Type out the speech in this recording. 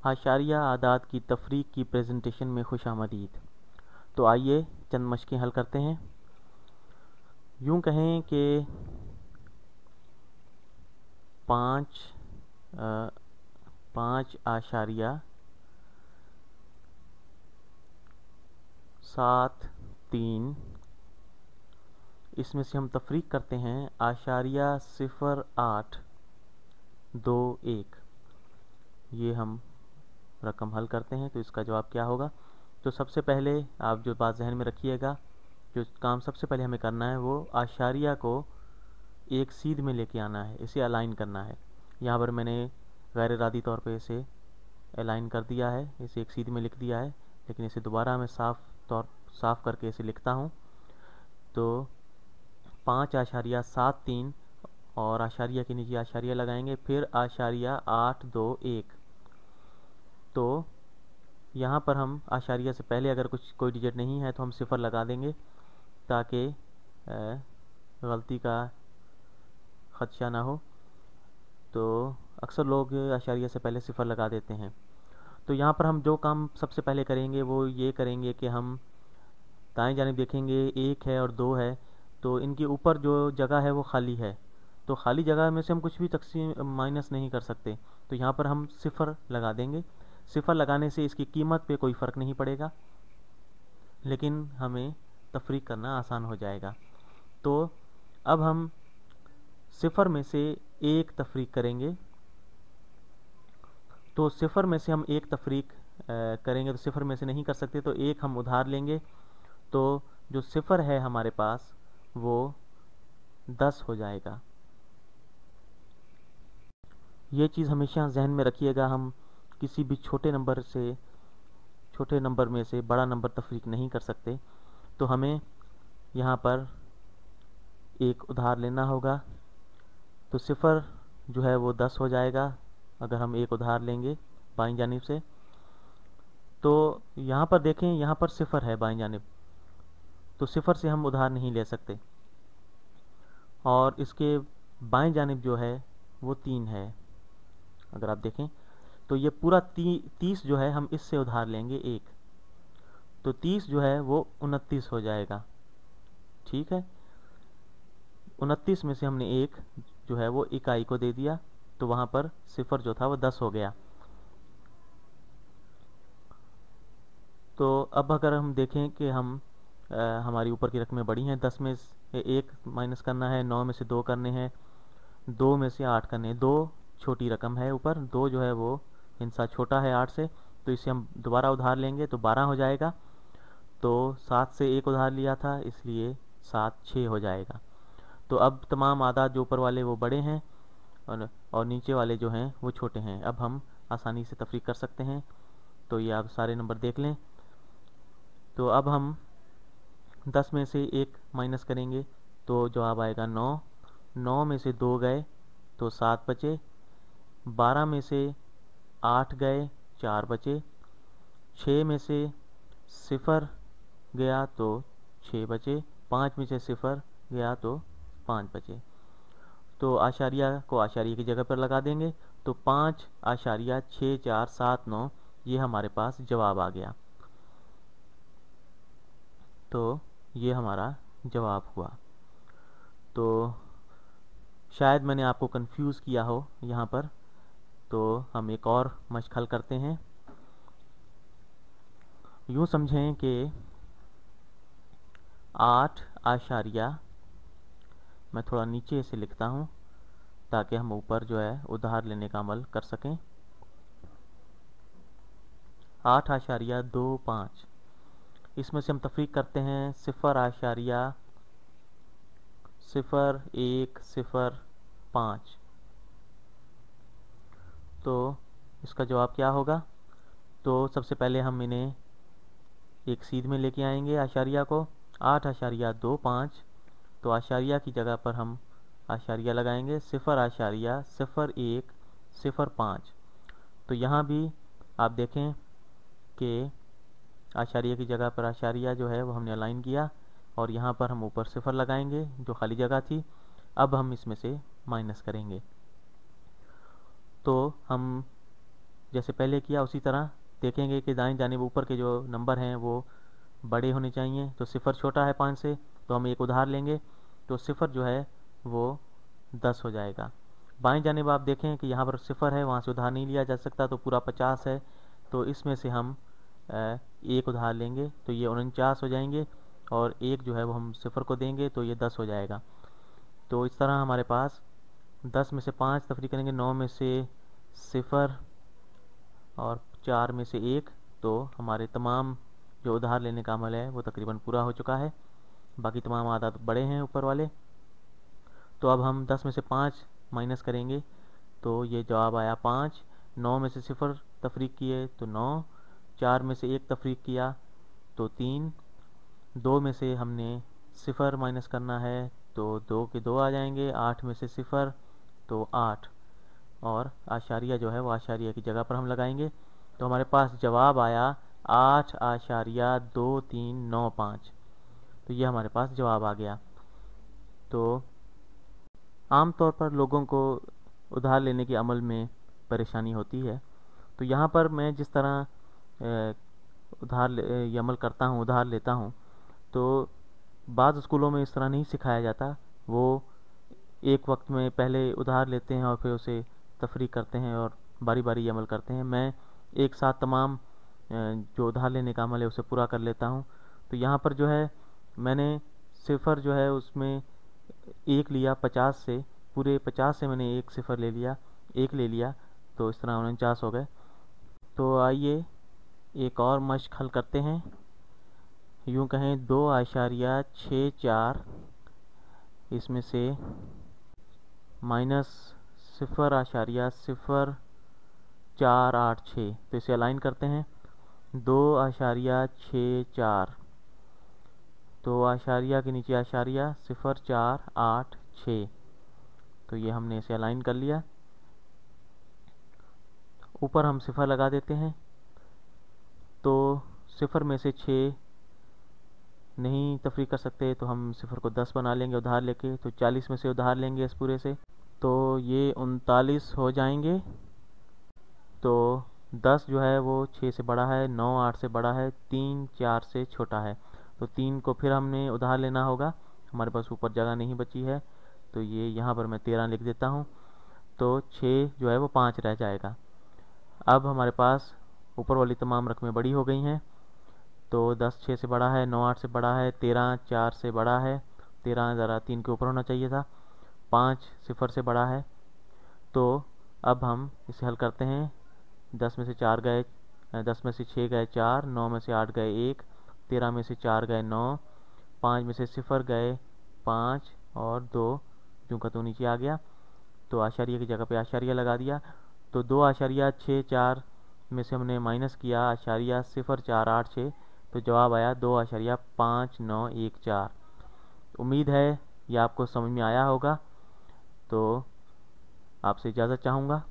आशारिया आदाद की तफरीक की प्रेजेंटेशन में खुशामदीद। तो आइए चंद मशक़ें हल करते हैं। यूँ कहें कि 5.73, इसमें से हम तफरीक करते हैं 0.0821। ये हम रकम हल करते हैं तो इसका जवाब क्या होगा। तो सबसे पहले आप जो बात जहन में रखिएगा, जो काम सबसे पहले हमें करना है वो आशारिया को एक सीध में लेके आना है, इसे अलाइन करना है। यहाँ पर मैंने गैर इरादी तौर पे इसे अलाइन कर दिया है, इसे एक सीध में लिख दिया है, लेकिन इसे दोबारा मैं साफ करके इसे लिखता हूँ। तो 5.73 और आशारिया के नीचे आशारिया लगाएंगे, फिर आशारिया 821। तो यहाँ पर हम आशारिया से पहले अगर कोई डिजिट नहीं है तो हम सिफ़र लगा देंगे ताकि गलती का ख़दशा ना हो। तो अक्सर लोग आशारिया से पहले सिफ़र लगा देते हैं। तो यहाँ पर हम जो काम सबसे पहले करेंगे वो ये करेंगे कि हम दाएं जानिब देखेंगे 1 है और 2 है, तो इनके ऊपर जो जगह है वो खाली है। तो खाली जगह में से हम कुछ भी तकसीम माइनस नहीं कर सकते, तो यहाँ पर हम सिफ़र लगा देंगे। सिफ़र लगाने से इसकी कीमत पे कोई फ़र्क नहीं पड़ेगा, लेकिन हमें तफरीक करना आसान हो जाएगा। तो अब हम सिफ़र में से एक तफरीक करेंगे। तो सिफ़र में से हम एक तफरीक करेंगे, तो सिफ़र में से नहीं कर सकते तो एक हम उधार लेंगे। तो जो सिफ़र है हमारे पास वो 10 हो जाएगा। ये चीज़ हमेशा जहन में रखिएगा, हम किसी भी छोटे नंबर में से बड़ा नंबर तफरीक नहीं कर सकते। तो हमें यहाँ पर एक उधार लेना होगा। तो सिफ़र जो है वो 10 हो जाएगा अगर हम एक उधार लेंगे बाईं जानिब से। तो यहाँ पर देखें, यहाँ पर सिफ़र है बाईं जानिब, तो सिफ़र से हम उधार नहीं ले सकते। और इसके बाईं जानिब जो है वो 3 है। अगर आप देखें तो ये पूरा 30 जो है हम इससे उधार लेंगे एक, तो 30 जो है वो 29 हो जाएगा। ठीक है, 29 में से हमने एक जो है वो इकाई को दे दिया, तो वहाँ पर सिफ़र जो था वो 10 हो गया। तो अब अगर हम देखें कि हमारी ऊपर की रकमें बड़ी हैं, 10 में से 1 माइनस करना है, 9 में से 2 करने हैं, 2 में से 8 करने हैं। 2 छोटी रकम है, ऊपर 2 जो है वो हिस्सा छोटा है 8 से, तो इसे हम दोबारा उधार लेंगे तो 12 हो जाएगा। तो 7 से 1 उधार लिया था, इसलिए 7 6 हो जाएगा। तो अब तमाम आदाद जो ऊपर वाले वो बड़े हैं और नीचे वाले जो हैं वो छोटे हैं। अब हम आसानी से तफरीक कर सकते हैं। तो ये आप सारे नंबर देख लें। तो अब हम 10 में से 1 माइनस करेंगे तो जवाब आएगा 9। 9 में से 2 गए तो 7 बचे। 12 में से 8 गए 4 बचे। 6 में से 0 गया तो 6 बचे। 5 में से 0 गया तो 5 बचे। तो आशारिया को आशारिया की जगह पर लगा देंगे, तो 5.6479 ये हमारे पास जवाब आ गया। तो ये हमारा जवाब हुआ। तो शायद मैंने आपको कंफ्यूज किया हो यहाँ पर, तो हम एक और मशक़ हल करते हैं। यूँ समझें कि 8 मैं थोड़ा नीचे से लिखता हूँ ताकि हम ऊपर जो है उधार लेने का अमल कर सकें। 8.25, इसमें से हम तफरीक करते हैं 0.0105। तो इसका जवाब क्या होगा। तो सबसे पहले हम इन्हें एक सीध में लेके आएंगे आशारिया को। 8.25, तो आशारिया की जगह पर हम आशारिया लगाएंगे 0.0105। तो यहाँ भी आप देखें कि आशारिया की जगह पर आशारिया जो है वो हमने अलाइन किया और यहाँ पर हम ऊपर 0 लगाएंगे जो खाली जगह थी। अब हम इसमें से माइनस करेंगे, तो हम जैसे पहले किया उसी तरह देखेंगे कि दाएं जानिब ऊपर के जो नंबर हैं वो बड़े होने चाहिए। तो सिफर छोटा है 5 से, तो हम एक उधार लेंगे, तो सिफर जो है वो 10 हो जाएगा। बाएं जानिब आप देखें कि यहाँ पर सिफर है, वहाँ से उधार नहीं लिया जा सकता, तो पूरा 50 है, तो इसमें से हम एक उधार लेंगे, तो ये 49 हो जाएंगे, और एक जो है वो हम सिफर को देंगे, तो ये 10 हो जाएगा। तो इस तरह हमारे पास 10 में से 5 तफरीक करेंगे, 9 में से सिफर और 4 में से एक, तो हमारे तमाम जो उधार लेने का अमल है वो तकरीबन पूरा हो चुका है। बाकी तमाम आदात बड़े हैं ऊपर वाले। तो अब हम 10 में से 5 माइनस करेंगे, तो ये जवाब आया 5। 9 में से सिफर तफरीक किए तो 9, 4 में से एक तफरीक किया तो 3, 2 में से हमने सिफर माइनस करना है तो 2 के 2 आ जाएंगे, 8 में से सिफर तो 8, और आशारिया जो है वो आशारिया की जगह पर हम लगाएंगे। तो हमारे पास जवाब आया 8.2395। तो ये हमारे पास जवाब आ गया। तो आम तौर पर लोगों को उधार लेने के अमल में परेशानी होती है। तो यहाँ पर मैं जिस तरह ये अमल करता हूँ, उधार लेता हूँ, तो बाज़ स्कूलों में इस तरह नहीं सिखाया जाता। वो एक वक्त में पहले उधार लेते हैं और फिर उसे तफरीक करते हैं और बारी बारी अमल करते हैं। मैं एक साथ तमाम जो उधार लेने का अमल है उसे पूरा कर लेता हूँ। तो यहाँ पर जो है मैंने सिफर जो है उसमें एक लिया 50 से, पूरे 50 से मैंने एक सिफर ले लिया, एक ले लिया, तो इस तरह 49 हो गए। तो आइए एक और मश्क हल करते हैं। यूँ कहें 2.64, इसमें से माइनस 0.0486, तो इसे अलाइन करते हैं। 2.64, तो आशारिया के नीचे आशारिया 0.486, तो ये हमने इसे अलाइन कर लिया। ऊपर हम सिफर लगा देते हैं। तो सिफर में से 6 नहीं तफरीक कर सकते, तो हम सिफर को 10 बना लेंगे उधार लेके, तो 40 में से उधार लेंगे इस पूरे से, तो ये 39 हो जाएंगे। तो 10 जो है वो 6 से बड़ा है, 9 8 से बड़ा है, 3 4 से छोटा है, तो 3 को फिर हमने उधार लेना होगा। हमारे पास ऊपर जगह नहीं बची है, तो ये यहाँ पर मैं 13 लिख देता हूँ। तो 6 जो है वो 5 रह जाएगा। अब हमारे पास ऊपर वाली तमाम रकमें बड़ी हो गई हैं। तो 10 6 से बड़ा है, 9 8 से बड़ा है, 13 4 से बड़ा है, 13 ज़रा 3 के ऊपर होना चाहिए था, 5 सिफर से बड़ा है। तो अब हम इसे हल करते हैं। 10 में से 4 गए, 10 में से 6 गए 4, 9 में से 8 गए 1, 13 में से 4 गए 9, 5 में से सिफर गए 5 और 2, जो का तो नीचे आ गया, तो आशारिया की जगह पे आशारिया लगा दिया। तो 2.64 में से हमने माइनस किया आशारिया 0.486, तो जवाब आया 2.5914। उम्मीद है ये आपको समझ में आया होगा। तो आपसे इजाज़त चाहूँगा।